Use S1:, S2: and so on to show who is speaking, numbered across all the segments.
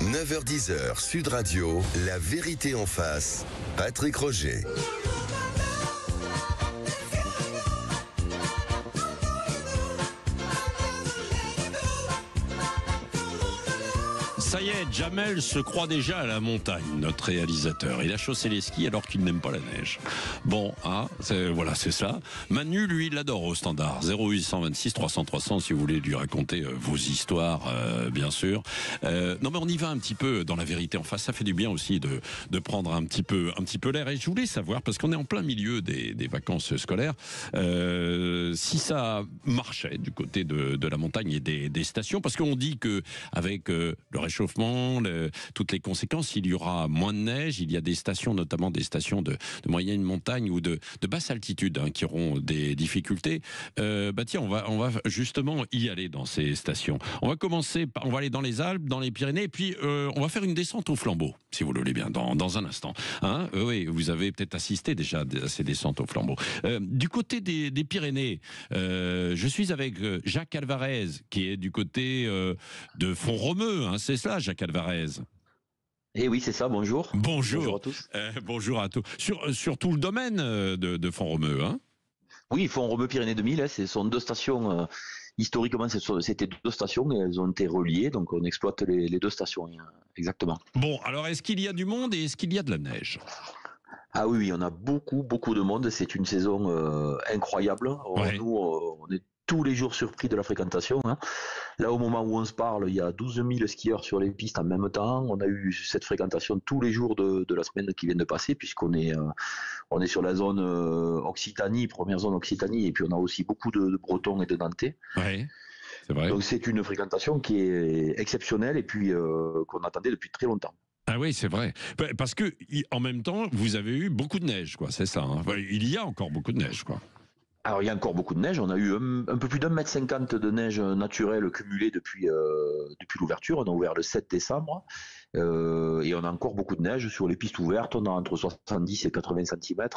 S1: 9h-10h, Sud Radio, la vérité en face. Patrick Roger.
S2: Ça y est, Jamel se croit déjà à la montagne, notre réalisateur. Il a chaussé les skis alors qu'il n'aime pas la neige. Bon, voilà, c'est ça. Manu, lui, il adore au standard. 0826 300 300 si vous voulez lui raconter vos histoires, bien sûr. Non, mais on y va un petit peu dans la vérité en face. Ça fait du bien aussi de prendre un petit peu l'air. Et je voulais savoir, parce qu'on est en plein milieu des vacances scolaires, si ça marchait du côté de la montagne et des stations, parce qu'on dit que avec le réchauffement, toutes les conséquences, il y aura moins de neige. Il y a des stations, notamment des stations de moyenne montagne ou de basse altitude, qui auront des difficultés. Tiens, on va justement y aller dans ces stations. On va aller dans les Alpes, dans les Pyrénées, et puis on va faire une descente au flambeau, si vous le voulez bien, dans un instant. Oui, vous avez peut-être assisté déjà à ces descentes au flambeau. Du côté des Pyrénées, je suis avec Jacques Alvarez, qui est du côté de Font-Romeu, c'est ça, Jacques Alvarez?
S3: Eh oui, c'est ça, bonjour.
S2: Bonjour
S3: à tous.
S2: Bonjour à tous. Sur tout le domaine de Font-Romeu,
S3: Oui, Font-Romeu Pyrénées 2000, ce sont deux stations, historiquement c'était deux stations et elles ont été reliées, donc on exploite les deux stations, exactement.
S2: Bon, alors est-ce qu'il y a du monde et est-ce qu'il y a de la neige?
S3: Ah oui, on a beaucoup de monde, c'est une saison incroyable.
S2: Ouais.
S3: Nous, on est tous les jours surpris de la fréquentation. Là, au moment où on se parle, il y a 12 000 skieurs sur les pistes en même temps. On a eu cette fréquentation tous les jours de la semaine qui vient de passer, puisqu'on est sur la zone Occitanie, première zone Occitanie, et puis on a aussi beaucoup de Bretons et de Nantais.
S2: Ouais, c'est vrai.
S3: Donc c'est une fréquentation qui est exceptionnelle et puis qu'on attendait depuis très longtemps.
S2: Ah oui, c'est vrai. Parce que, en même temps, vous avez eu beaucoup de neige, quoi, c'est ça. Il y a encore beaucoup de neige, quoi.
S3: Alors il y a encore beaucoup de neige, on a eu un peu plus d'1,50 m de neige naturelle cumulée depuis l'ouverture, on a ouvert le 7 décembre, et on a encore beaucoup de neige sur les pistes ouvertes, on a entre 70 et 80 cm,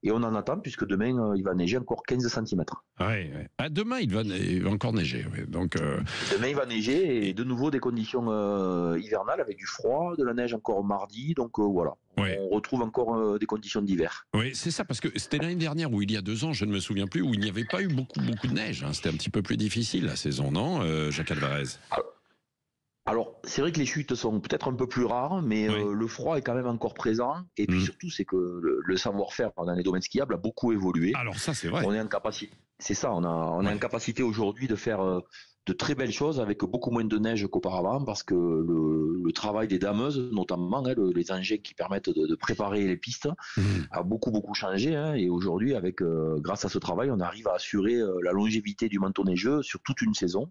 S3: et on en attend puisque demain il va neiger encore 15 cm.
S2: Ouais. Demain il va encore neiger, oui. Donc,
S3: Demain il va neiger, et de nouveau des conditions hivernales avec du froid, de la neige encore mardi, donc voilà.
S2: Ouais.
S3: On retrouve encore des conditions d'hiver.
S2: Oui, c'est ça, parce que c'était l'année dernière ou il y a 2 ans, je ne me souviens plus, où il n'y avait pas eu beaucoup de neige. C'était un petit peu plus difficile la saison, non, Jacques Alvarez?
S3: Alors, c'est vrai que les chutes sont peut-être un peu plus rares, mais
S2: Oui.
S3: le froid est quand même encore présent. Et puis surtout, c'est que le savoir-faire dans les domaines skiables a beaucoup évolué.
S2: Alors ça, c'est vrai.
S3: On est en capacité. C'est ça, on a une capacité aujourd'hui de faire de très belles choses avec beaucoup moins de neige qu'auparavant, parce que le travail des dameuses, notamment les engins qui permettent de préparer les pistes, a beaucoup changé. Et aujourd'hui, grâce à ce travail, on arrive à assurer la longévité du manteau neigeux sur toute une saison.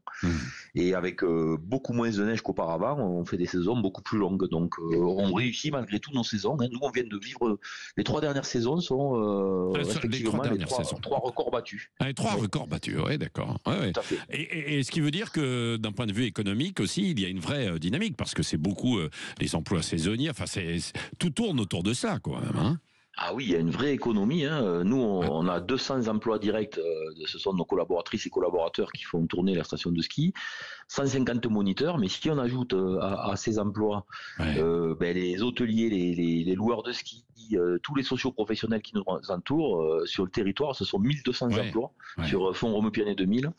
S3: Et avec beaucoup moins de neige qu'auparavant, on fait des saisons beaucoup plus longues. Donc on réussit malgré tout nos saisons. Nous, on vient de vivre les 3 dernières saisons sont respectivement les 3 records battus.
S2: Les 3 records battus, oui, d'accord. Ouais.
S3: Tout à fait.
S2: Et ce qui veut dire que d'un point de vue économique aussi, il y a une vraie dynamique, parce que c'est beaucoup les emplois saisonniers. Enfin, tout tourne autour de ça, quoi, même.
S3: Ah oui, il y a une vraie économie. Nous, on a 200 emplois directs. Ce sont nos collaboratrices et collaborateurs qui font tourner la station de ski. 150 moniteurs. Mais si on ajoute à ces emplois les hôteliers, les loueurs de ski, tous les socioprofessionnels qui nous entourent sur le territoire, ce sont 1200 emplois sur Font-Romeu Pyrénées 2000.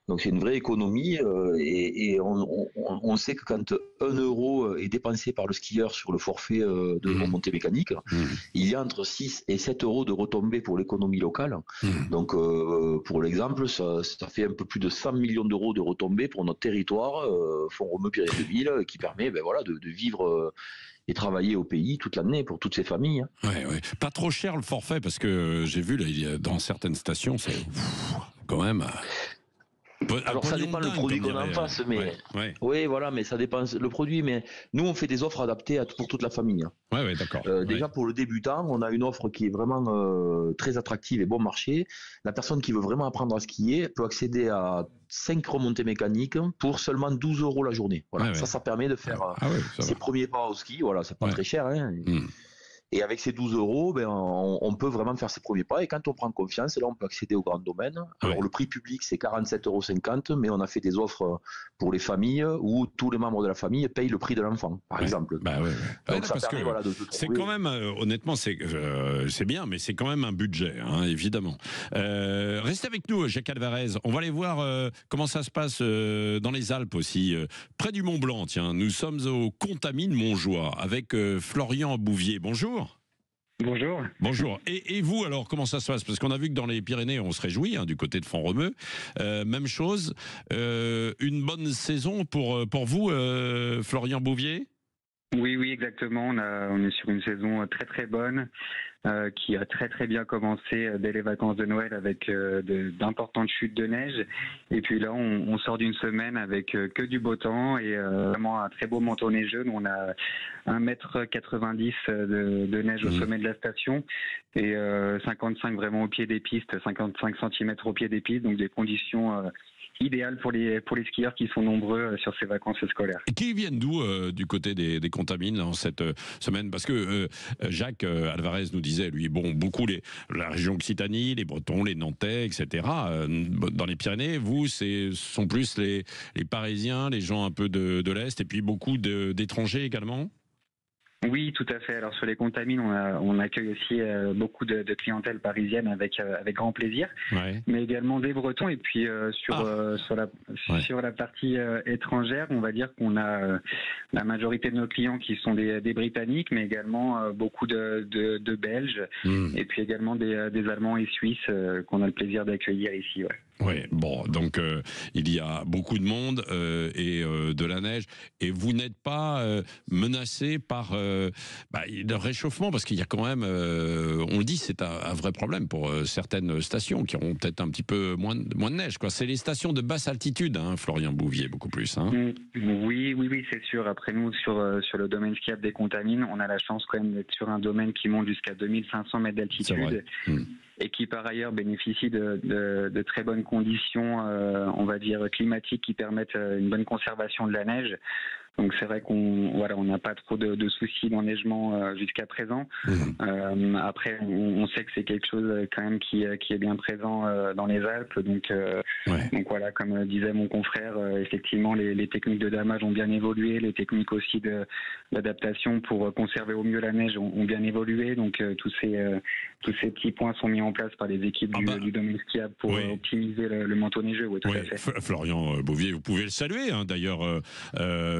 S3: Donc c'est une vraie économie et on sait que quand 1 euro est dépensé par le skieur sur le forfait de remontée mécanique, il y a entre 6 et 7 euros de retombées pour l'économie locale. Donc pour l'exemple, ça fait un peu plus de 100 millions d'euros de retombées pour notre territoire, Font-Romeu Pyrénées 2000, qui permet de vivre et travailler au pays toute l'année pour toutes ces familles.
S2: Ouais. Pas trop cher le forfait, parce que j'ai vu là, dans certaines stations, c'est quand même...
S3: Alors ça dépend le produit qu'on a en face, mais oui, voilà, mais ça dépend le produit. Mais nous, on fait des offres adaptées pour toute la famille.
S2: Ouais, d'accord.
S3: Déjà pour le débutant, on a une offre qui est vraiment très attractive et bon marché. La personne qui veut vraiment apprendre à skier peut accéder à 5 remontées mécaniques pour seulement 12 euros la journée. Voilà, ça permet de faire ses premiers pas au ski. Voilà, c'est pas très cher. Et avec ces 12 euros, on peut vraiment faire ses premiers pas. Et quand on prend confiance, là, on peut accéder au grand domaine. Alors, le prix public, c'est 47,50 €, mais on a fait des offres pour les familles où tous les membres de la famille payent le prix de l'enfant, par exemple. Donc, ça permet, voilà, de trouver...
S2: C'est quand même, honnêtement, c'est bien, mais c'est quand même un budget, hein, évidemment. Restez avec nous, Jacques Alvarez. On va aller voir comment ça se passe dans les Alpes aussi, près du Mont Blanc. Tiens, nous sommes au Contamine Montjoie avec Florian Bouvier. Bonjour.
S4: Bonjour.
S2: Bonjour. Et vous, alors, comment ça se passe? Parce qu'on a vu que dans les Pyrénées, on se réjouit, hein, du côté de Font-Romeu. Même chose. Une bonne saison pour vous, Florian Bouvier?
S4: Oui, exactement. On est sur une saison très très bonne qui a très très bien commencé dès les vacances de Noël avec d'importantes chutes de neige. Et puis là, on sort d'une semaine avec que du beau temps et vraiment un très beau manteau neigeux. On a 1,90 m de neige au sommet de la station et 55 vraiment au pied des pistes, 55 cm au pied des pistes. Donc des conditions idéal pour les skieurs qui sont nombreux sur ces vacances scolaires.
S2: Et qui viennent d'où du côté des Contamines dans cette semaine? Parce que Jacques Alvarez nous disait, lui, bon, beaucoup la région Occitanie, les Bretons, les Nantais, etc. Dans les Pyrénées, vous, sont plus les Parisiens, les gens un peu de l'Est, et puis beaucoup d'étrangers également?
S4: Oui, tout à fait. Alors sur les Contamines, on accueille aussi beaucoup de clientèle parisienne avec grand plaisir, mais également des Bretons. Et puis sur la partie étrangère, on va dire qu'on a la majorité de nos clients qui sont des Britanniques, mais également beaucoup de Belges, et puis également des Allemands et Suisses qu'on a le plaisir d'accueillir ici.
S2: Oui, bon, donc il y a beaucoup de monde et de la neige, et vous n'êtes pas menacé par le réchauffement, parce qu'il y a quand même, on le dit, c'est un vrai problème pour certaines stations qui auront peut-être un petit peu moins de neige, quoi. C'est les stations de basse altitude, hein, Florian Bouvier, beaucoup plus. Hein.
S4: Oui, c'est sûr. Après nous, sur le domaine skiable des Contamines, on a la chance quand même d'être sur un domaine qui monte jusqu'à 2500 mètres d'altitude. Et qui par ailleurs bénéficie de très bonnes conditions, on va dire climatiques, qui permettent une bonne conservation de la neige. Donc c'est vrai qu'on n'a pas trop de soucis d'enneigement jusqu'à présent. Après, on sait que c'est quelque chose quand même qui est bien présent dans les Alpes. Donc voilà, comme disait mon confrère, effectivement les techniques de damage ont bien évolué, les techniques aussi d'adaptation pour conserver au mieux la neige ont bien évolué. Donc tous ces petits points sont mis en place par les équipes du domaine skiable pour optimiser le manteau neigeux. Tout à fait.
S2: Florian Bouvier, vous pouvez le saluer, hein, d'ailleurs,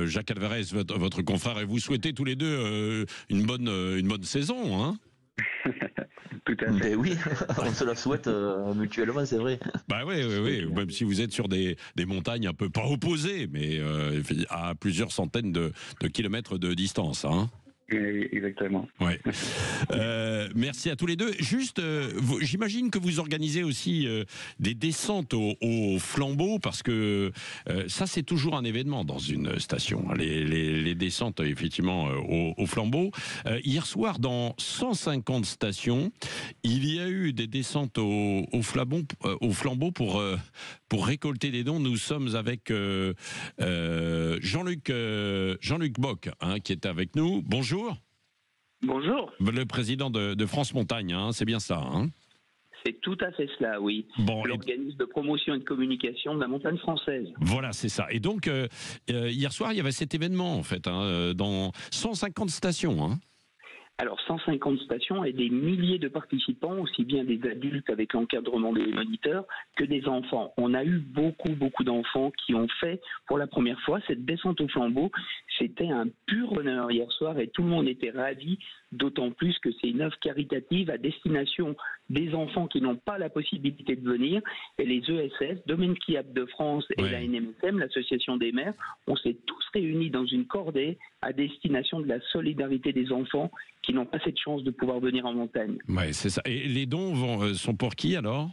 S2: Jacques Alvarez, votre confrère, et vous souhaitez tous les deux une bonne saison, hein.
S4: Tout à fait.
S3: Oui, on se la souhaite mutuellement, c'est vrai.
S2: Bah oui, même si vous êtes sur des montagnes un peu pas opposées, mais à plusieurs centaines de kilomètres de distance, hein.
S4: Exactement.
S2: Ouais. Merci à tous les deux. Juste, j'imagine que vous organisez aussi des descentes au flambeau, parce que ça, c'est toujours un événement dans une station. Les descentes, effectivement, au flambeau. Hier soir, dans 150 stations, il y a eu des descentes au flambeau pour récolter des dons. Nous sommes avec Jean-Luc Bock, hein, qui est avec nous. Bonjour.
S5: Bonjour.
S2: Le président de France Montagne, hein, c'est bien ça, hein?
S5: C'est tout à fait cela, oui.
S2: Bon,
S5: l'organisme de promotion et de communication de la montagne française.
S2: Voilà, c'est ça. Et donc, hier soir, il y avait cet événement, en fait, hein, dans 150 stations, hein.
S5: Alors 150 stations et des milliers de participants, aussi bien des adultes avec l'encadrement des moniteurs que des enfants. On a eu beaucoup d'enfants qui ont fait pour la première fois cette descente au flambeau. C'était un pur honneur hier soir et tout le monde était ravi, d'autant plus que c'est une œuvre caritative à destination des enfants qui n'ont pas la possibilité de venir. Et les ESS, Domaine skiable de France et la NMSM, l'association des maires, on s'est tous réunis dans une cordée à destination de la solidarité des enfants qui n'ont pas cette chance de pouvoir venir en montagne.
S2: Oui, c'est ça. Et les dons sont pour qui alors ?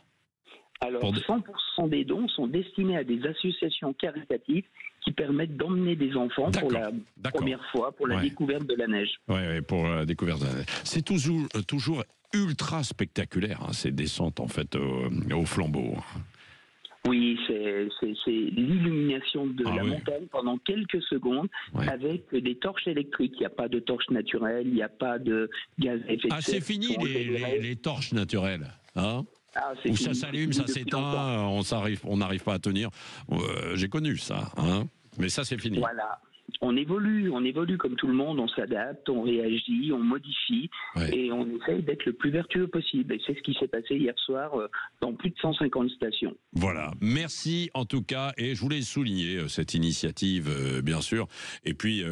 S5: Alors, 100% des dons sont destinés à des associations caritatives qui permettent d'emmener des enfants pour la première fois, pour la découverte de la neige.
S2: Oui, pour la découverte de la neige. C'est toujours ultra spectaculaire, hein, ces descentes en fait au flambeau.
S5: Oui, c'est l'illumination de la montagne pendant quelques secondes avec des torches électriques. Il n'y a pas de torches naturelles, il n'y a pas de gaz à effet de serre.
S2: C'est fini les torches naturelles, hein? Où ça s'allume, ça s'éteint, on n'arrive pas à tenir. J'ai connu ça, hein? Mais ça c'est fini.
S5: Voilà. On évolue comme tout le monde, on s'adapte, on réagit, on modifie et on essaye d'être le plus vertueux possible. Et c'est ce qui s'est passé hier soir dans plus de 150 stations.
S2: Voilà, merci en tout cas, et je voulais souligner cette initiative, bien sûr, et puis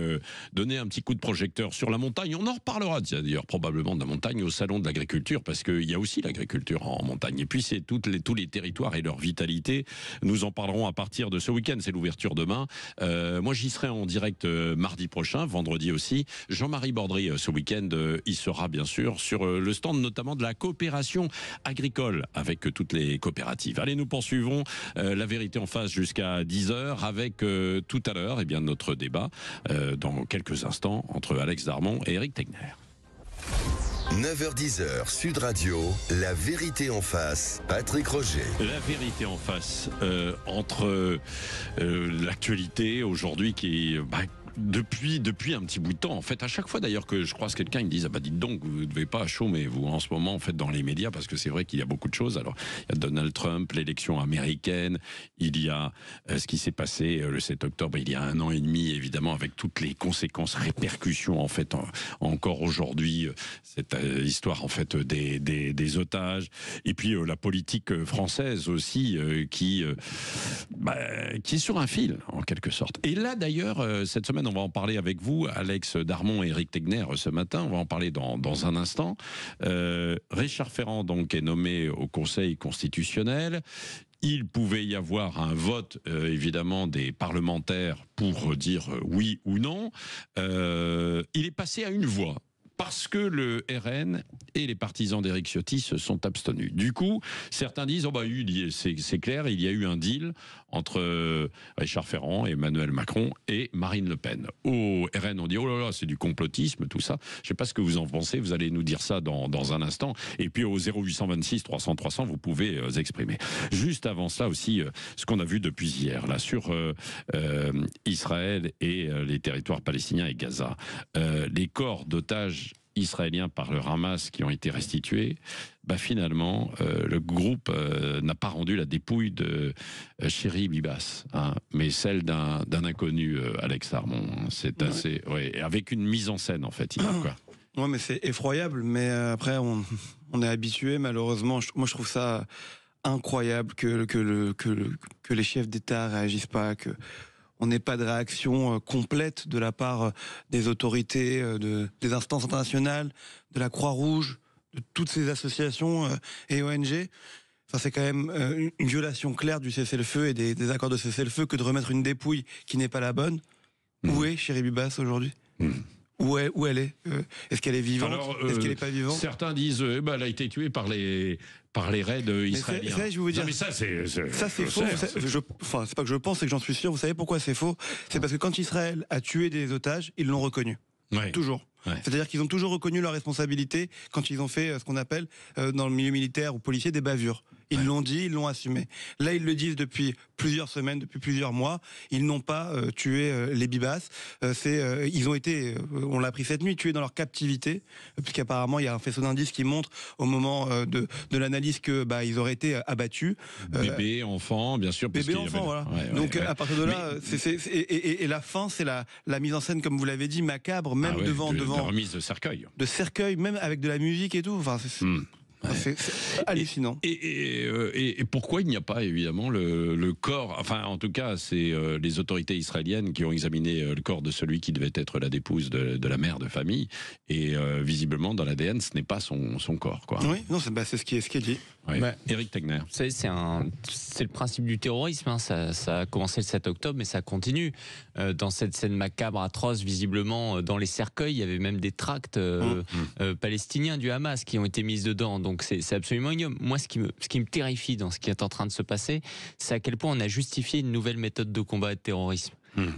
S2: donner un petit coup de projecteur sur la montagne. On en reparlera d'ailleurs probablement de la montagne au salon de l'agriculture, parce qu'il y a aussi l'agriculture en montagne. Et puis c'est tous les territoires et leur vitalité. Nous en parlerons à partir de ce week-end, c'est l'ouverture demain. Moi j'y serai en direct mardi prochain, vendredi aussi. Jean-Marie Bordry, ce week-end, il sera bien sûr sur le stand notamment de la coopération agricole avec toutes les coopératives. Allez, nous poursuivons la vérité en face jusqu'à 10h avec tout à l'heure notre débat dans quelques instants entre Alex Darmon et Éric Tegner.
S1: 9h-10h, Sud Radio, la vérité en face, Patrick Roger.
S2: La vérité en face, entre l'actualité aujourd'hui qui est... Depuis un petit bout de temps, en fait, à chaque fois d'ailleurs que je croise quelqu'un, ils me disent dites donc, vous ne devez pas chômer vous en ce moment en fait dans les médias, parce que c'est vrai qu'il y a beaucoup de choses. Alors il y a Donald Trump, l'élection américaine, il y a ce qui s'est passé le 7 octobre il y a 1 an et demi, évidemment, avec toutes les conséquences, répercussions en fait encore aujourd'hui, cette histoire en fait des otages, et puis la politique française aussi qui est sur un fil en quelque sorte. Et là d'ailleurs cette semaine on va en parler avec vous, Alex Darmon et Éric Tegner, ce matin. On va en parler dans un instant. Richard Ferrand donc est nommé au Conseil constitutionnel. Il pouvait y avoir un vote, évidemment, des parlementaires pour dire oui ou non. Il est passé à une voix, parce que le RN et les partisans d'Éric Ciotti se sont abstenus. Du coup, certains disent c'est clair, il y a eu un deal entre Richard Ferrand, Emmanuel Macron et Marine Le Pen. Au RN, on dit oh là là, c'est du complotisme, tout ça. Je ne sais pas ce que vous en pensez, vous allez nous dire ça dans un instant. Et puis au 0826 300 300, vous pouvez exprimer. Juste avant ça aussi, ce qu'on a vu depuis hier, là, sur Israël et les territoires palestiniens et Gaza. Les corps d'otages israéliens par le Hamas qui ont été restitués, finalement, le groupe n'a pas rendu la dépouille de Chéri Bibas, mais celle d'un inconnu, Alex Darmon. C'est assez... avec une mise en scène, en fait.
S6: Ouais, mais c'est effroyable, mais après, on est habitué, malheureusement. Moi, je trouve ça incroyable que les chefs d'État réagissent pas, que on n'ait pas de réaction complète de la part des autorités, des instances internationales, de la Croix-Rouge, de toutes ces associations et ONG. Enfin, c'est quand même une violation claire du cessez-le-feu et des accords de cessez-le-feu que de remettre une dépouille qui n'est pas la bonne. Où est Chéri Bibas aujourd'hui ? Où elle est Est-ce qu'elle est vivante? Est-ce qu'elle n'est pas vivante?
S2: Certains disent elle a été tuée par les raids israéliens.
S6: Ça, je vais vous dire,
S2: non, mais ça c'est
S6: faux. C'est pas que je pense, c'est que j'en suis sûr. Vous savez pourquoi c'est faux? C'est parce que quand Israël a tué des otages, ils l'ont reconnu. Toujours. C'est-à-dire qu'ils ont toujours reconnu leur responsabilité quand ils ont fait ce qu'on appelle dans le milieu militaire ou policier des bavures. Ils l'ont dit, ils l'ont assumé. Là, ils le disent depuis plusieurs semaines, depuis plusieurs mois. Ils n'ont pas tué les Bibas. Ils ont été, on l'a appris cette nuit, tués dans leur captivité, puisqu'apparemment il y a un faisceau d'indices qui montre au moment de l'analyse que ils auraient été abattus.
S2: Bébé, enfant, bien sûr.
S6: Bébé, enfant, voilà. Donc à partir de là, et la fin, c'est la mise en scène, comme vous l'avez dit, macabre, même devant
S2: la remise de cercueil.
S6: De cercueil, même avec de la musique et tout. Enfin, c'est hallucinant.
S2: Et pourquoi il n'y a pas évidemment le corps, enfin en tout cas c'est les autorités israéliennes qui ont examiné le corps de celui qui devait être la dépouille de la mère de famille, et visiblement dans l'ADN ce n'est pas son corps, quoi.
S6: Oui, non, c'est ce qui est dit.
S2: Oui. Éric Tegner.
S7: Vous savez, c'est le principe du terrorisme, ça a commencé le 7 octobre mais ça continue. Dans cette scène macabre, atroce, visiblement dans les cercueils il y avait même des tracts palestiniens du Hamas qui ont été mis dedans. Donc c'est absolument ignoble. Moi, ce qui me terrifie dans ce qui est en train de se passer, c'est à quel point on a justifié une nouvelle méthode de combat et de terrorisme.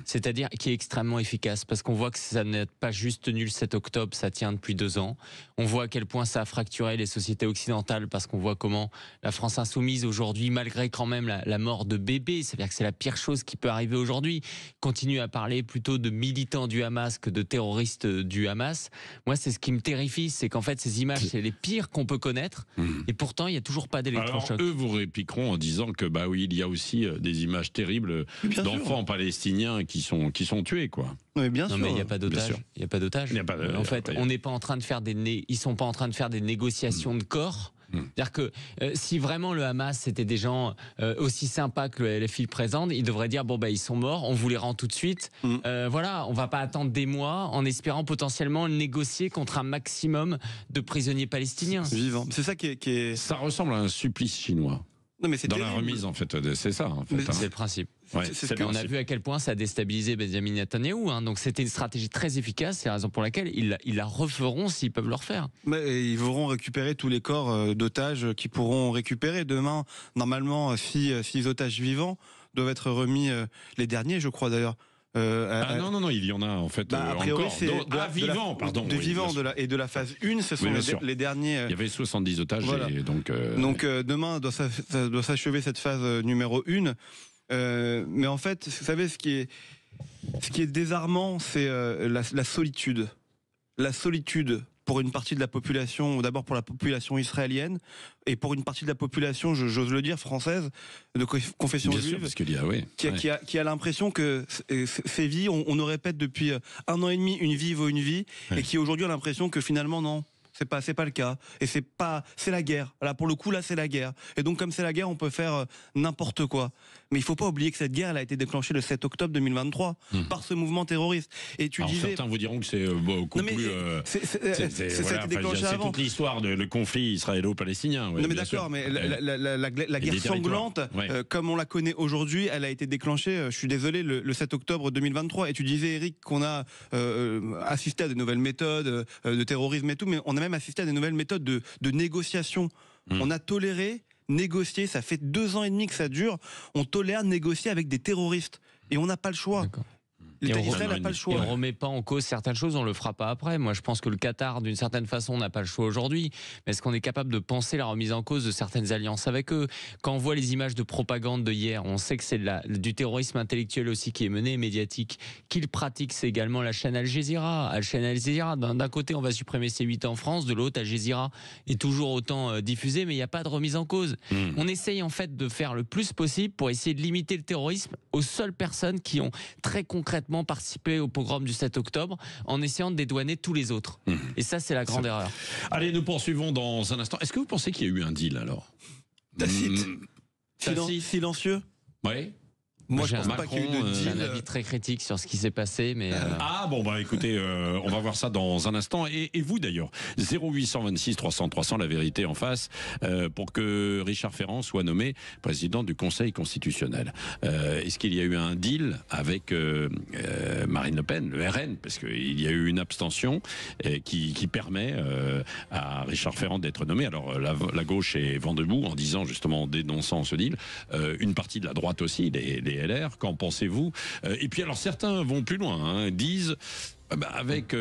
S7: c'est-à-dire qui est extrêmement efficace, parce qu'on voit que ça n'est pas juste tenu le 7 octobre, ça tient depuis 2 ans. On voit à quel point ça a fracturé les sociétés occidentales, parce qu'on voit comment la France insoumise aujourd'hui, malgré quand même la mort de bébés, c'est-à-dire que c'est la pire chose qui peut arriver aujourd'hui, continue à parler plutôt de militants du Hamas que de terroristes du Hamas. Moi, c'est ce qui me terrifie, c'est qu'en fait, ces images, c'est les pires qu'on peut connaître, et pourtant, il n'y a toujours pas d'électrochoc.
S2: Alors, eux vous répliqueront en disant que, bah oui, il y a aussi des images terribles d'enfants palestiniens qui sont tués, quoi.
S6: Oui, bien sûr.
S7: Non, mais il n'y a pas d'otages. Il n'y a pas d'otages. En fait, on n'est pas en train de faire ils sont pas en train de faire des négociations de corps. C'est-à-dire que si vraiment le Hamas c'était des gens aussi sympas que le LFI le présente, ils devraient dire bon bah ils sont morts, on vous les rend tout de suite. Voilà, on va pas attendre des mois en espérant potentiellement négocier contre un maximum de prisonniers palestiniens
S6: vivants. C'est ça qui est...
S2: Ça ressemble à un supplice chinois.
S6: Non, mais c'est
S2: dans
S6: terrible.
S2: la remise, en fait, c'est ça. En fait,
S7: c'est le principe.
S2: Ouais,
S7: on a vu à quel point ça a déstabilisé Benjamin Netanyahou. Donc c'était une stratégie très efficace. C'est la raison pour laquelle ils la referont s'ils peuvent le refaire.
S6: Mais ils vont récupérer tous les corps d'otages qu'ils pourront récupérer. Demain, normalement, 6 otages vivants doivent être remis, les derniers, je crois d'ailleurs.
S2: Non, il y en a en fait
S6: a priori,
S2: encore. Vivants, pardon.
S6: De vivants et de la phase 1, ce sont les derniers.
S2: Il y avait 70 otages. Voilà. Et donc
S6: demain doit s'achever cette phase numéro 1. Mais en fait, vous savez, ce qui est désarmant, c'est la solitude. La solitude pour une partie de la population, d'abord pour la population israélienne, et pour une partie de la population, j'ose le dire, française, de confession
S2: bien
S6: juive,
S2: sûr, parce qu'il y a,
S6: qui a l'impression que ces vies, on nous répète depuis 1 an et demi, une vie vaut une vie, et qui aujourd'hui a l'impression que finalement, non. C'est pas le cas. Et c'est la guerre. Là, pour le coup, là, c'est la guerre. Et donc, comme c'est la guerre, on peut faire n'importe quoi. Mais il faut pas oublier que cette guerre, elle a été déclenchée le 7 octobre 2023 par ce mouvement terroriste. Et
S2: certains vous diront que c'est beaucoup plus. C'est
S6: déclenché avant.
S2: toute l'histoire le conflit israélo-palestinien. Ouais,
S6: non, mais d'accord, mais la guerre sanglante, comme on la connaît aujourd'hui, elle a été déclenchée, je suis désolé, le 7 octobre 2023. Et tu disais, Eric, qu'on a assisté à de nouvelles méthodes de terrorisme et tout, mais on a même assisté à des nouvelles méthodes de négociation. On a toléré négocier, ça fait 2 ans et demi que ça dure, on tolère négocier avec des terroristes. Et on n'a pas le choix. Israël n'a pas le choix.
S7: Et on ne remet pas en cause certaines choses, on ne le fera pas après. Moi, je pense que le Qatar, d'une certaine façon, n'a pas le choix aujourd'hui. Mais est-ce qu'on est capable de penser la remise en cause de certaines alliances avec eux? Quand on voit les images de propagande de hier, on sait que c'est du terrorisme intellectuel aussi qui est mené, médiatique. Qu'ils pratiquent, c'est également la chaîne Al Jazeera. D'un côté, on va supprimer C8 en France, de l'autre, Al Jazeera est toujours autant diffusé, mais il n'y a pas de remise en cause. On essaye en fait de faire le plus possible pour essayer de limiter le terrorisme aux seules personnes qui ont très concrètement participé au pogrom du 7 octobre, en essayant de dédouaner tous les autres. Et ça, c'est la grande erreur.
S2: Allez, nous poursuivons dans un instant. Est-ce que vous pensez qu'il y a eu un deal alors?
S6: Tacite. Silencieux.
S2: Oui.
S6: Moi, je pense pas qu'il y ait eu de deal.
S7: J'ai un avis très critique sur ce qui s'est passé, mais...
S2: écoutez, on va voir ça dans un instant. Et vous d'ailleurs, 0826 300 300, la vérité en face, pour que Richard Ferrand soit nommé président du Conseil constitutionnel. Est-ce qu'il y a eu un deal avec Marine Le Pen, le RN, parce qu'il y a eu une abstention qui permet à Richard Ferrand d'être nommé. Alors la gauche est vent debout en disant justement, en dénonçant ce deal, une partie de la droite aussi, les LR, qu'en pensez-vous? Et puis alors certains vont plus loin, disent avec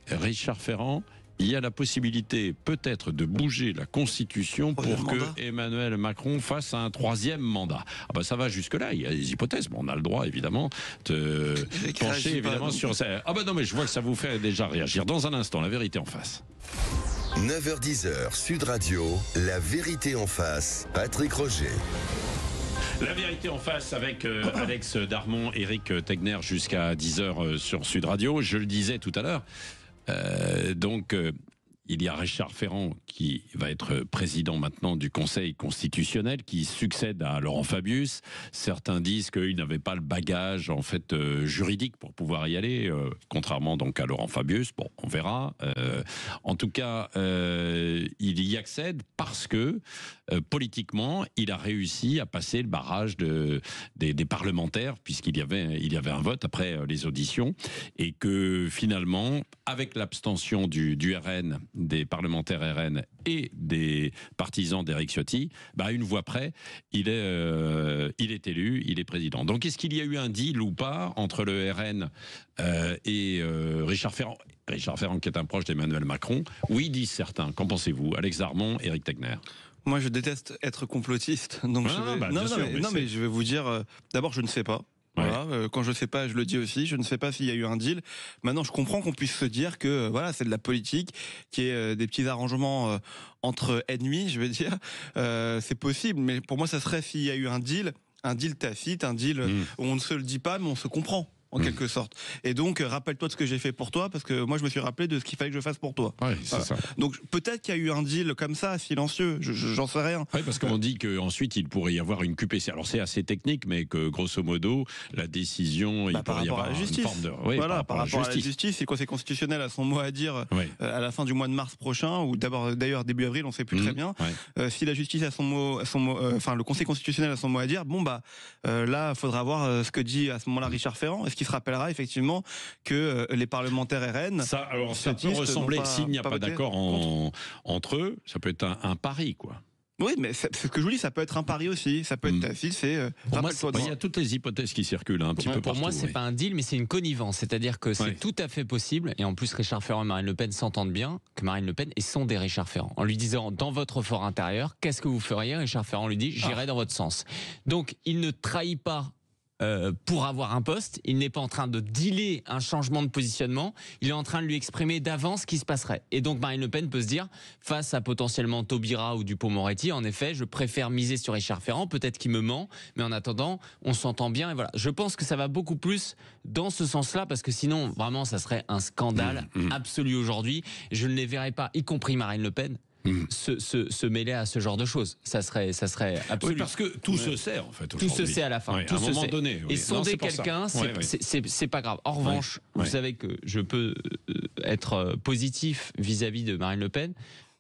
S2: Richard Ferrand, il y a la possibilité peut-être de bouger la Constitution pour que Emmanuel Macron fasse un 3e mandat. Ça va jusque-là, il y a des hypothèses. On a le droit évidemment de pencher évidemment sur ça. Non, mais je vois que ça vous fait déjà réagir. Dans un instant, la vérité en face.
S1: 9h-10h, Sud Radio, la vérité en face, Patrick Roger.
S2: La vérité en face avec Alex Darmon, Eric Tegner jusqu'à 10h sur Sud Radio. Je le disais tout à l'heure. Il y a Richard Ferrand qui va être président maintenant du Conseil constitutionnel, qui succède à Laurent Fabius. Certains disent qu'il n'avait pas le bagage en fait juridique pour pouvoir y aller, contrairement donc à Laurent Fabius. Bon, on verra. En tout cas, il y accède parce que politiquement, il a réussi à passer le barrage des parlementaires, puisqu'il y avait un vote après les auditions, et que finalement, avec l'abstention du RN, des parlementaires RN et des partisans d'Éric Ciotti, à une voix près, il est élu, il est président. Donc est-ce qu'il y a eu un deal ou pas entre le RN et Richard Ferrand? Richard Ferrand qui est un proche d'Emmanuel Macron. Oui, disent certains. Qu'en pensez-vous? Alex Darmon, Éric Tegner.
S6: Moi, je déteste être complotiste. Donc mais je vais vous dire, d'abord, je ne sais pas. Voilà, quand je sais pas, je le dis aussi. Je ne sais pas s'il y a eu un deal. Maintenant, je comprends qu'on puisse se dire que voilà, c'est de la politique, qui est des petits arrangements entre ennemis, je vais dire. C'est possible, mais pour moi, ça serait s'il y a eu un deal tacite, un deal où on ne se le dit pas, mais on se comprend. En quelque sorte. Et donc, rappelle-toi de ce que j'ai fait pour toi, parce que moi, je me suis rappelé de ce qu'il fallait que je fasse pour toi.
S2: Ouais, c'est ça.
S6: Donc, peut-être qu'il y a eu un deal comme ça, silencieux. J'en sais rien.
S2: Oui, parce qu'on dit qu'ensuite, il pourrait y avoir une QPC. Alors, c'est assez technique, mais que, grosso modo, la décision, il pourrait y avoir une forme de... Oui,
S6: voilà, par rapport à la justice, si le Conseil constitutionnel a son mot à dire à la fin du mois de mars prochain, ou d'ailleurs début avril, on ne sait plus très bien. Si la justice a son mot, enfin, le Conseil constitutionnel a son mot à dire, là, il faudra voir ce que dit à ce moment-là Richard Ferrand. Est-ce qui se rappellera effectivement que les parlementaires RN...
S2: Ça peut ressembler, s'il n'y a pas d'accord entre eux, ça peut être un pari, quoi.
S6: Oui, mais c'est ce que je vous dis, ça peut être un pari aussi. Ça peut être tacite, il
S2: y a toutes les hypothèses qui circulent un petit peu partout.
S7: Pour moi, c'est pas un deal, mais c'est une connivence. C'est-à-dire que c'est tout à fait possible. Et en plus, Richard Ferrand et Marine Le Pen s'entendent bien, que Marine Le Pen est sondée Richard Ferrand. En lui disant, dans votre fort intérieur, qu'est-ce que vous feriez? Richard Ferrand lui dit, j'irai dans votre sens. Donc, il ne trahit pas pour avoir un poste, il n'est pas en train de dealer un changement de positionnement, il est en train de lui exprimer d'avance ce qui se passerait. Et donc Marine Le Pen peut se dire, face à potentiellement Taubira ou Dupond-Moretti, en effet, je préfère miser sur Richard Ferrand, peut-être qu'il me ment, mais en attendant, on s'entend bien et voilà. Je pense que ça va beaucoup plus dans ce sens-là, parce que sinon, vraiment, ça serait un scandale absolu aujourd'hui. Je ne les verrai pas, y compris Marine Le Pen, se mêler à ce genre de choses. Ça serait absolu.
S2: Oui, parce que tout se sait en fait.
S7: Tout se sait à la fin.
S2: À un moment donné.
S7: Et sonder quelqu'un, c'est pas grave. En revanche, vous savez que je peux être positif vis-à-vis de Marine Le Pen.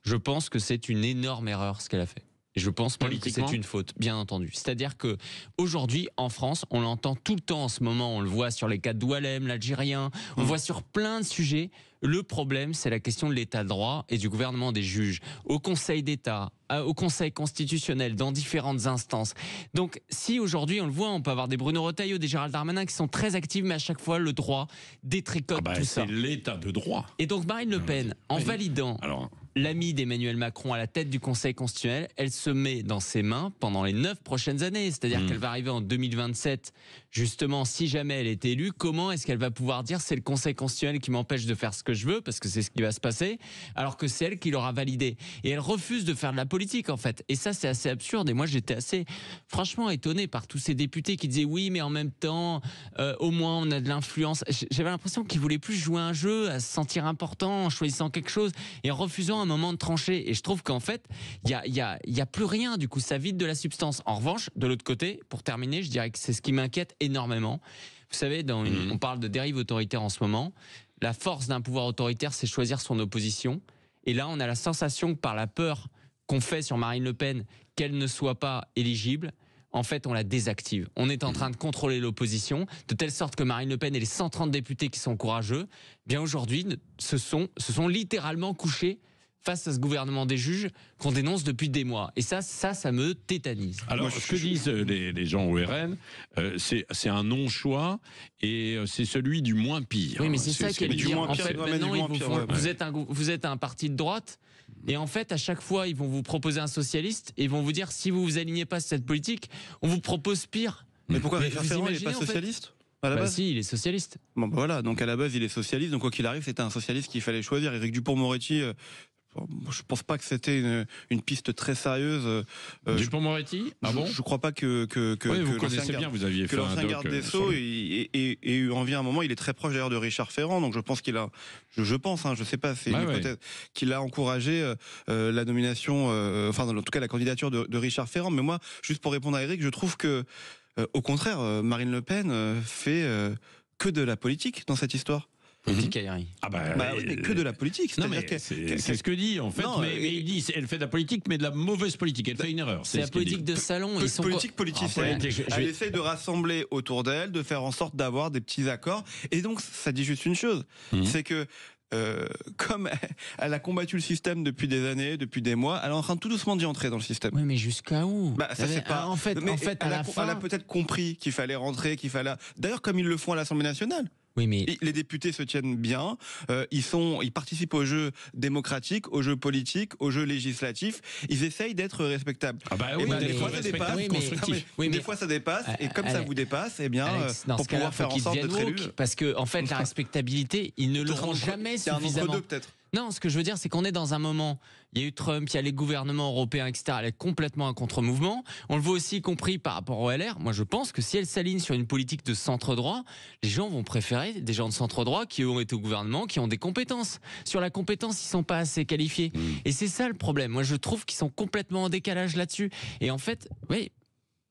S7: Je pense que c'est une énorme erreur ce qu'elle a fait. Et je pense pas que c'est une faute, bien entendu. C'est-à-dire que aujourd'hui, en France, on l'entend tout le temps en ce moment. On le voit sur les cas de Doualem, l'Algérien. On voit sur plein de sujets. Le problème, c'est la question de l'état de droit et du gouvernement des juges. Au Conseil d'État, au Conseil constitutionnel, dans différentes instances. Donc, si aujourd'hui, on le voit, on peut avoir des Bruno Retailleau, des Gérald Darmanin qui sont très actifs, mais à chaque fois, le droit détricote tout ça.
S2: C'est l'état de droit.
S7: Et donc, Marine Le Pen, en validant l'ami d'Emmanuel Macron à la tête du Conseil constitutionnel, elle se met dans ses mains pendant les 9 prochaines années. C'est-à-dire qu'elle va arriver en 2027, justement, si jamais elle est élue, comment est-ce qu'elle va pouvoir dire c'est le Conseil constitutionnel qui m'empêche de faire ce que je veux, parce que c'est ce qui va se passer, alors que c'est elle qui l'aura validé. Et elle refuse de faire de la politique, en fait. Et ça, c'est assez absurde. Et moi, j'étais assez, franchement, étonné par tous ces députés qui disaient oui, mais en même temps, au moins, on a de l'influence. J'avais l'impression qu'ils voulaient plus jouer un jeu, à se sentir important en choisissant quelque chose et en refusant un moment de trancher. Et je trouve qu'en fait, il y a plus rien. Du coup, ça vide de la substance. En revanche, de l'autre côté, pour terminer, je dirais que c'est ce qui m'inquiète énormément. Vous savez, on parle de dérive autoritaire en ce moment. La force d'un pouvoir autoritaire, c'est choisir son opposition. Et là, on a la sensation que par la peur qu'on fait sur Marine Le Pen, qu'elle ne soit pas éligible, en fait, on la désactive. On est en train de contrôler l'opposition, de telle sorte que Marine Le Pen et les 130 députés qui sont courageux, bien aujourd'hui, se sont littéralement couchés face à ce gouvernement des juges qu'on dénonce depuis des mois. Et ça me tétanise.
S2: Alors, ce que disent les gens au RN, c'est un non-choix et c'est celui du moins pire.
S7: Oui, mais c'est ça qu'elle dit. En fait, maintenant, vous êtes un parti de droite et en fait, à chaque fois, ils vont vous proposer un socialiste et ils vont vous dire, si vous vous alignez pas sur cette politique, on vous propose pire.
S6: Mais pourquoi Richard Ferrand n'est pas socialiste ? À la base.
S7: Si, il est socialiste.
S6: Bon, voilà, donc à la base, il est socialiste. Donc quoi qu'il arrive, c'était un socialiste qu'il fallait choisir. Éric Dupond-Moretti... je pense pas que c'était une piste très sérieuse.
S2: Dupond-Moretti ? Ah bon ?
S6: Je crois pas que
S2: vous connaissez bien, vous aviez fait un doc.
S6: Garde des Sceaux et en vient un moment, il est très proche d'ailleurs de Richard Ferrand, donc je pense qu'il a, je pense, je sais pas, c'est une hypothèse, qu'il a encouragé la nomination, enfin en tout cas la candidature de Richard Ferrand. Mais moi, juste pour répondre à Éric, je trouve que au contraire, Marine Le Pen fait que de la politique dans cette histoire.
S7: Politique aérienne.
S6: Oui, mais que de la politique.
S2: C'est ce que dit en fait. Mais il dit, elle fait de la politique, mais de la mauvaise politique. Elle fait une erreur.
S7: C'est la politique de salon.
S6: Politique politicienne. Elle essaie de rassembler autour d'elle, de faire en sorte d'avoir des petits accords. Et donc, ça dit juste une chose, c'est que comme elle a combattu le système depuis des années, depuis des mois, elle est en train de tout doucement d'y entrer dans le système.
S7: Oui, mais jusqu'à où?
S6: Ça c'est pas.
S7: En fait, à la fin,
S6: elle a peut-être compris qu'il fallait rentrer, qu'il fallait. D'ailleurs, comme ils le font à l'Assemblée nationale.
S7: Oui, mais
S6: les députés se tiennent bien, ils participent aux jeux démocratiques, aux jeux politiques, aux jeux législatifs. Ils essayent d'être respectables.
S2: Ah bah oui,
S6: des fois ça dépasse. Des fois ça dépasse, et comme ça vous dépasse, eh bien,
S7: Alex,
S6: pour pouvoir faire en sorte d'être élu.
S7: Parce que en fait, la respectabilité, ils ne l'auront jamais suffisamment.
S6: Deux, peut-être.
S7: Non, ce que je veux dire, c'est qu'on est dans un moment. Il y a eu Trump, il y a les gouvernements européens, etc. Elle est complètement un contre-mouvement. On le voit aussi, y compris par rapport au LR. Moi, je pense que si elle s'aligne sur une politique de centre-droit, les gens vont préférer des gens de centre-droit qui ont été au gouvernement, qui ont des compétences. Sur la compétence, ils sont pas assez qualifiés. Et c'est ça le problème. Moi, je trouve qu'ils sont complètement en décalage là-dessus. Et en fait, oui,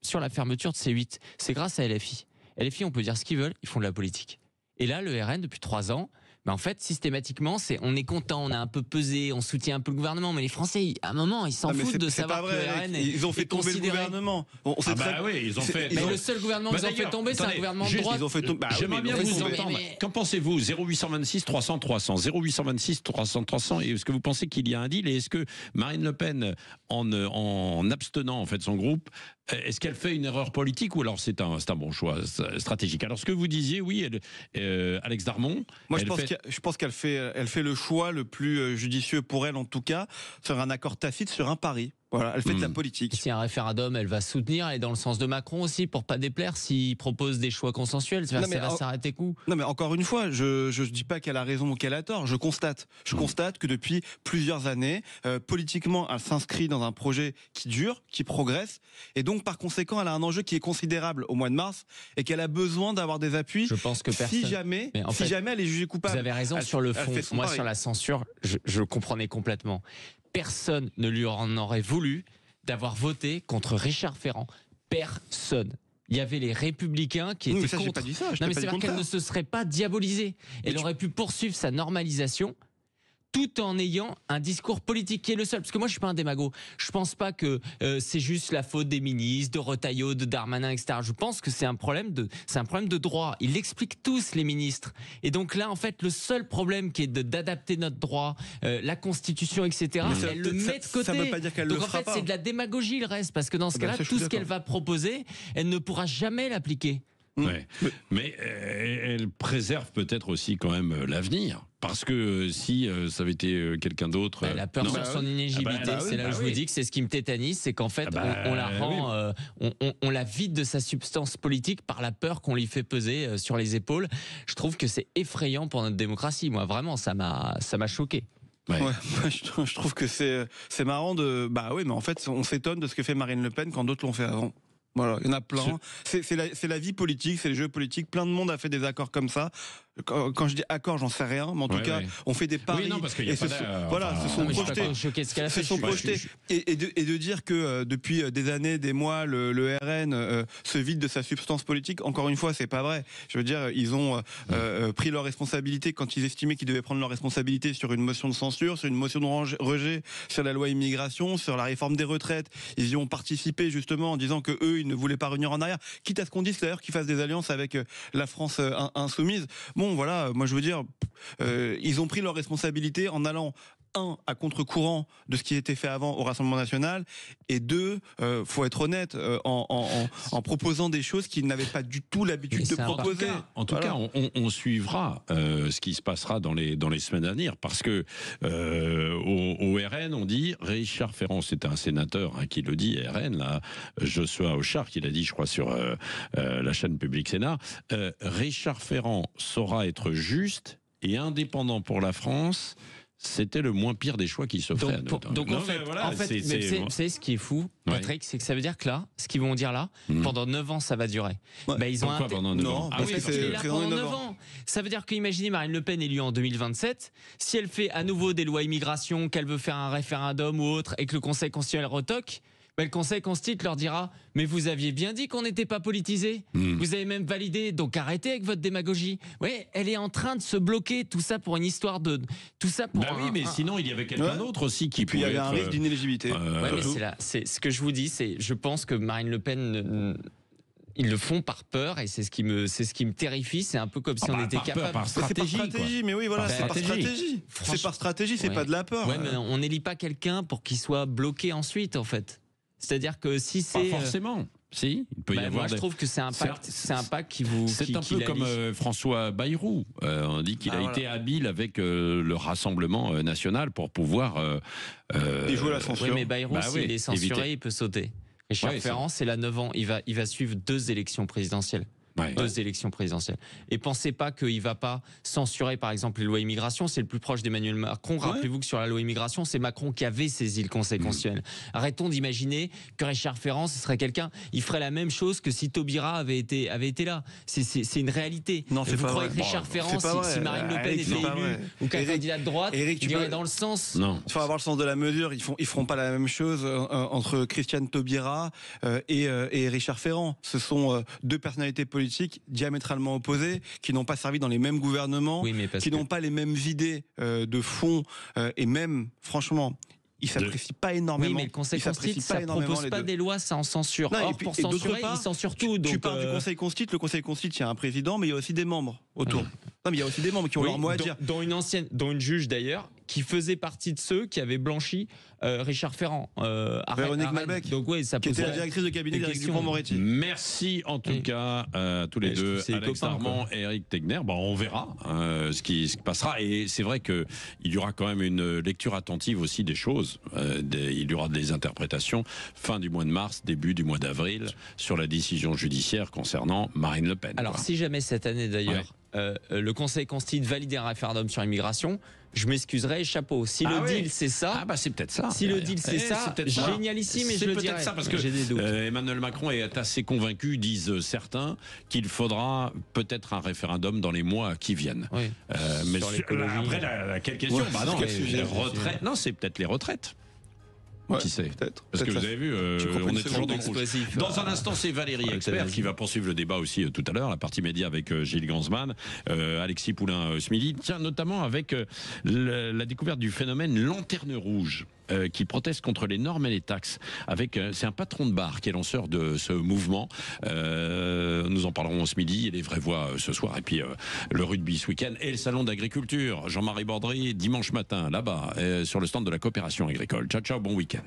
S7: sur la fermeture de C8, c'est grâce à LFI. LFI, on peut dire ce qu'ils veulent, ils font de la politique. Et là, le RN, depuis 3 ans, en fait, systématiquement, on est content, on a un peu pesé, on soutient un peu le gouvernement, mais les Français, à un moment, ils s'en foutent de savoir que le RN
S6: ils ont fait tomber le gouvernement.
S2: Oui, ils ont fait.
S7: Mais le seul gouvernement qu'ils ont fait tomber, c'est un gouvernement de droite.
S2: J'aimerais bien vous entendre. Qu'en pensez-vous? 0826 300 300, 0826 300 300. Et est-ce que vous pensez qu'il y a un deal? Et est-ce que Marine Le Pen, en abstenant en fait son groupe, est-ce qu'elle fait une erreur politique ou alors c'est un bon choix stratégique? Alors ce que vous disiez, oui, Alex Darmon.
S6: Moi, je pense qu'elle fait le choix le plus judicieux pour elle, en tout cas, sur un accord tacite, sur un pari. Voilà, elle fait de la politique.
S7: Si un référendum, elle va soutenir, elle est dans le sens de Macron aussi, pour pas déplaire s'il propose des choix consensuels. Ça va s'arrêter où?
S6: Non, mais encore une fois, je dis pas qu'elle a raison ou qu'elle a tort. Je constate que depuis plusieurs années, politiquement, elle s'inscrit dans un projet qui dure, qui progresse, et donc par conséquent, elle a un enjeu qui est considérable au mois de mars, et qu'elle a besoin d'avoir des appuis.
S7: Je pense que
S6: si jamais elle est jugée coupable.
S7: Vous avez raison sur le fond. Moi, sur la censure, je comprenais complètement. Personne ne lui en aurait voulu d'avoir voté contre Richard Ferrand. Personne. Il y avait les Républicains qui étaient contre.
S6: J'ai pas dit ça.
S7: Non, mais c'est-à-dire qu'elle ne se serait pas diabolisée. Elle aurait pu poursuivre sa normalisation tout en ayant un discours politique qui est le seul. Parce que moi, je suis pas un démago. Je pense pas que c'est juste la faute des ministres, de Retailleau, de Darmanin, etc. Je pense que c'est un problème de droit. Ils l'expliquent tous, les ministres. Et donc là, en fait, le seul problème qui est d'adapter notre droit, la Constitution, etc., elle le met de côté.
S6: Ça veut pas dire qu'elle le fera pas.
S7: Donc en fait, c'est de la démagogie, le reste. Parce que dans ce cas-là, tout ce qu'elle va proposer, elle ne pourra jamais l'appliquer.
S2: Ouais. Mais elle préserve peut-être aussi quand même l'avenir. Parce que si ça avait été quelqu'un d'autre...
S7: la peur sur son inéligibilité, c'est là où je vous dis que c'est ce qui me tétanise, c'est qu'en fait, on la rend, on la vide de sa substance politique par la peur qu'on lui fait peser sur les épaules. Je trouve que c'est effrayant pour notre démocratie. Moi, vraiment, ça m'a choqué.
S6: Ouais. Je trouve que c'est marrant de... oui, mais en fait, on s'étonne de ce que fait Marine Le Pen quand d'autres l'ont fait avant. Voilà, il y en a plein. C'est la vie politique, c'est les jeux politiques. Plein de monde a fait des accords comme ça. Quand je dis accord, j'en sais rien, mais en tout cas, on fait des paris.
S2: Oui, non, parce qu'il y a
S6: se sont projetés. Et de dire que depuis des années, des mois, le RN se vide de sa substance politique, encore une fois, c'est pas vrai. Je veux dire, ils ont pris leurs responsabilités quand ils estimaient qu'ils devaient prendre leurs responsabilités sur une motion de censure, sur une motion de rejet, sur la loi immigration, sur la réforme des retraites. Ils y ont participé justement en disant que eux, ils ne voulaient pas revenir en arrière. Quitte à ce qu'on dise d'ailleurs qu'ils fassent des alliances avec la France insoumise. Bon, voilà, moi je veux dire, ils ont pris leurs responsabilités en allant à contre-courant de ce qui était fait avant au Rassemblement national, et deux, faut être honnête, en proposant des choses qu'ils n'avaient pas du tout l'habitude de proposer.
S2: En tout cas, on suivra ce qui se passera dans les semaines à venir, parce que au RN, on dit, Richard Ferrand, c'est un sénateur qui le dit, RN, là, Joshua Auchard, qui l'a dit, je crois, sur la chaîne Public Sénat, Richard Ferrand saura être juste et indépendant pour la France. C'était le moins pire des choix qui s'offraient.
S7: Donc en fait, c'est ce qui est fou, Patrick, c'est que ça veut dire que là, ce qu'ils vont dire là, pendant 9 ans, ça va durer. Ils ont
S2: pendant 9 ans?
S7: Parce qu'il est là pendant 9 ans. Ça veut dire qu'imaginez Marine Le Pen élue en 2027, si elle fait à nouveau des lois immigration, qu'elle veut faire un référendum ou autre, et que le Conseil constitutionnel retoque, le Conseil constitue leur dira « Mais vous aviez bien dit qu'on n'était pas politisé. Vous avez même validé, donc arrêtez avec votre démagogie. » Oui, elle est en train de se bloquer, tout ça pour une histoire de... Tout ça pour
S2: oui, mais sinon, il y avait quelqu'un d'autre aussi qui pouvait
S6: il y avait un risque d'inéligibilité.
S7: Mais c'est ce que je vous dis, je pense que Marine Le Pen... Ils le font par peur et c'est ce qui me terrifie. C'est un peu comme si on était capable.
S2: Par stratégie,
S6: mais oui, voilà, c'est par stratégie.
S7: Franchement,
S6: C'est par stratégie, c'est pas de la peur.
S7: Ouais, mais on n'élit pas quelqu'un pour qu'il soit bloqué ensuite, en fait. C'est-à-dire que si c'est
S2: pas forcément. Si, il peut y avoir.
S7: Moi, je trouve que c'est un pacte qui vous.
S2: C'est un peu comme François Bayrou. On dit qu'il a été habile avec le Rassemblement national pour pouvoir.
S6: Déjouer la censure.
S7: Oui, mais Bayrou, s'il est censuré,
S2: éviter.
S7: il peut sauter. Richard Ferrand, c'est là 9 ans. Il va suivre 2 élections présidentielles.
S2: Ouais.
S7: 2 élections présidentielles. Et pensez pas qu'il va pas censurer, par exemple, les lois immigration. C'est le plus proche d'Emmanuel Macron. Rappelez-vous que sur la loi immigration, c'est Macron qui avait saisi le Conseil constitutionnel. Arrêtons d'imaginer que Richard Ferrand, ce serait quelqu'un, il ferait la même chose que si Taubira avait été là. C'est une réalité.
S6: Non, c'est
S7: Vous
S6: pas
S7: croyez
S6: vrai.
S7: que Richard Ferrand, si Marine Le Pen était élue ou qu'un candidat de droite, il irait dans le sens.
S2: Non.
S6: Il faut avoir le sens de la mesure. Ils feront pas la même chose entre Christiane Taubira et Richard Ferrand. Ce sont 2 personnalités politiques diamétralement opposés, qui n'ont pas servi dans les mêmes gouvernements, qui n'ont pas les mêmes idées de fond, et même, franchement, ils s'apprécient pas énormément.
S7: Oui, mais le Conseil constitutionnel, ça propose pas des lois sans censure.
S6: Non,
S7: Or, pour censurer, ils censurent tout.
S6: Tu parles du Conseil constitutionnel. Le Conseil constitutionnel, il y a un président, mais il y a aussi des membres autour. Non, mais il y a aussi des membres qui ont leur mot à dire.
S7: Dont une juge d'ailleurs, qui faisait partie de ceux qui avaient blanchi Richard Ferrand.
S6: Véronique Malbec,
S7: donc ça
S6: qui était la directrice de cabinet d'Éric Dupond-Moretti.
S2: Merci en tout cas tous les deux, Alex Armand et Eric Tegner. On verra ce qui passera. Et c'est vrai qu'il y aura quand même une lecture attentive aussi des choses. Il y aura des interprétations fin du mois de mars, début du mois d'avril sur la décision judiciaire concernant Marine Le Pen.
S7: Alors si jamais cette année d'ailleurs, le Conseil constitutionnel valide un référendum sur l'immigration, je m'excuserai, chapeau. Si le deal c'est ça,
S2: c'est peut-être ça.
S7: Si le deal c'est ça, génialissime, mais je le dirais.
S2: C'est peut-être ça parce que
S7: j'ai des doutes.
S2: Emmanuel Macron est assez convaincu, disent certains, qu'il faudra peut-être un référendum dans les mois qui viennent.
S7: Oui.
S2: Mais après, quelle question les retraites. Non, c'est peut-être les retraites. Qui sait
S6: peut-être.
S2: Parce que vous avez vu, on est toujours dans le rouge.
S7: Explosif.
S2: Dans un instant, c'est Valérie Expert qui va poursuivre le débat aussi tout à l'heure, la partie média avec Gilles Gansman, Alexis Poulain ce midi. Tiens, notamment avec la découverte du phénomène lanterne rouge. Qui proteste contre les normes et les taxes. C'est un patron de bar qui est lanceur de ce mouvement. Nous en parlerons ce midi et les vraies voix ce soir. Et puis le rugby ce week-end et le salon d'agriculture. Jean-Marie Bordry dimanche matin là-bas sur le stand de la coopération agricole. Ciao, ciao, bon week-end.